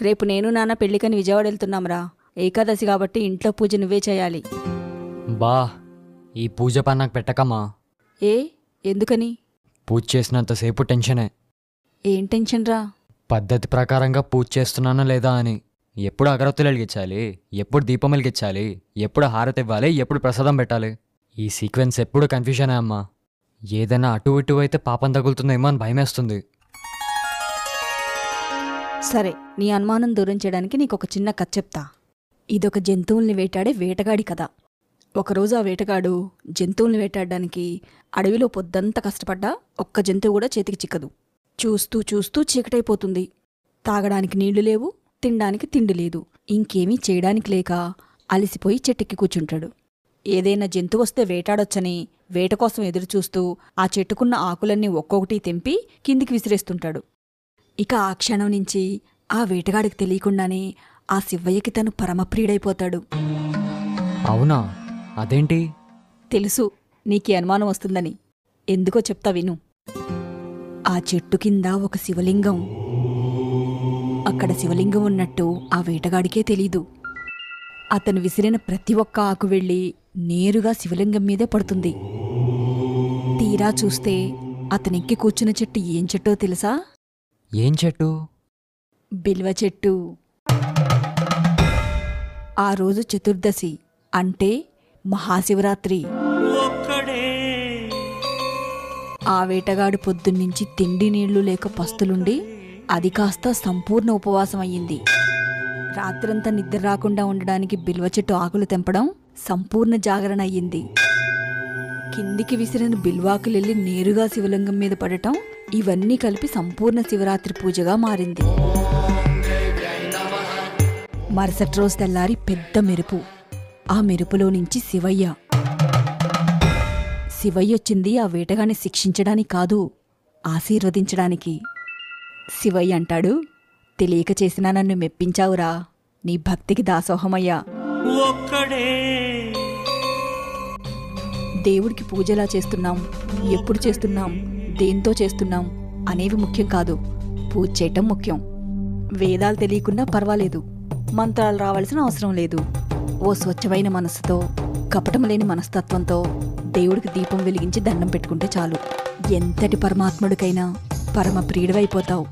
రేపు నేను నాన్న పెళ్ళికని విజయవాడ వెళ్తున్నాంరా. ఏకాదశి కాబట్టి ఇంట్లో పూజ నువ్వే చేయాలి. బా, ఈ పూజ పని నాకు పెట్టకమ్మా. ఏ ఎందుకని? పూజ చేసినంతసేపు టెన్షనే. ఏం టెన్షన్ రా? పద్ధతి ప్రకారంగా పూజ చేస్తున్నానా లేదా అని. ఎప్పుడు అగరొత్తులు వెలిగించాలి, ఎప్పుడు దీపం వెలిగించాలి, ఎప్పుడు హారతి ఇవ్వాలి, ఎప్పుడు ప్రసాదం పెట్టాలి. ఈ సీక్వెన్స్ ఎప్పుడు కన్ఫ్యూజనే అమ్మా. ఏదైనా అటు ఇటు అయితే పాపం తగులుతుందేమో అని భయమేస్తుంది. సరే, నీ అనుమానం దూరం చేయడానికి నీకొక చిన్న కథ చెప్తా. ఇదొక జంతువుల్ని వేటాడే వేటగాడి కథ. ఒకరోజు ఆ వేటగాడు జంతువుల్ని వేటాడడానికి అడవిలో పొద్దంతా కష్టపడ్డా ఒక్క జంతువు కూడా చేతికి చిక్కదు. చూస్తూ చూస్తూ చీకటైపోతుంది. తాగడానికి నీళ్లు లేవు, తినడానికి తిండి లేదు. ఇంకేమీ చేయడానికి లేక అలిసిపోయి చెట్టెక్కి కూర్చుంటాడు. ఏదైనా జంతువు వస్తే వేటాడొచ్చని వేట కోసం ఎదురుచూస్తూ ఆ చెట్టుకున్న ఆకులన్నీ ఒక్కొక్కటి తెంపి కిందికి విసిరేస్తుంటాడు. ఇక ఆ క్షణం నుంచి ఆ వేటగాడికి తెలియకుండానే ఆ శివయ్యకి తను పరమప్రియుడైపోతాడు. అవునా? అదేంటి? తెలుసు నీకీ అనుమానం వస్తుందని. ఎందుకో చెప్తా విను. ఆ చెట్టు కింద ఒక శివలింగం. అక్కడ శివలింగం ఉన్నట్టు ఆ వేటగాడికే తెలీదు. అతను విసిరిన ప్రతి ఒక్క ఆకు వెళ్ళి నేరుగా శివలింగం మీదే పడుతుంది. తీరా చూస్తే అతనెక్కి కూర్చున్న చెట్టు ఏం చెట్టో తెలుసా? ఏం చెట్టు? బిల్వ చెట్టు. ఆ రోజు చతుర్దశి అంటే మహాశివరాత్రి. ఆ వేటగాడు పొద్దున్నుంచి తిండి నీళ్లు లేక పస్తులుండి అది కాస్త సంపూర్ణ ఉపవాసం అయ్యింది. రాత్రంతా నిద్ర రాకుండా ఉండడానికి బిల్వ చెట్టు ఆకులు తెంపడం సంపూర్ణ జాగరణ అయ్యింది. కిందికి విసిరిన బిల్వాకులెళ్ళి నేరుగా శివలింగం మీద పడటం, ఇవన్నీ కలిపి సంపూర్ణ శివరాత్రి పూజగా మారింది. మరుసటి రోజు తెల్లారి పెద్ద మెరుపు. ఆ మెరుపులో నుంచి శివయ్య వచ్చింది ఆ వేటగాన్ని శిక్షించడానికి కాదు, ఆశీర్వదించడానికి. శివయ్య అంటాడు, తెలియక చేసినా నన్ను మెప్పించావురా, నీ భక్తికి దాసోహమయ్యా. దేవుడికి పూజలా చేస్తున్నాం, ఎప్పుడు చేస్తున్నాం, దేంతో చేస్తున్నాం అనేవి ముఖ్యం కాదు, పూజ చేయటం ముఖ్యం. వేదాలు తెలియకున్నా పర్వాలేదు, మంత్రాలు రావాల్సిన అవసరం లేదు. ఓ స్వచ్ఛమైన మనస్సుతో, కపటం లేని మనస్తత్వంతో దేవుడికి దీపం వెలిగించి దండం పెట్టుకుంటే చాలు. ఎంతటి పరమాత్ముడికైనా పరమ ప్రియుడివైపోతావు.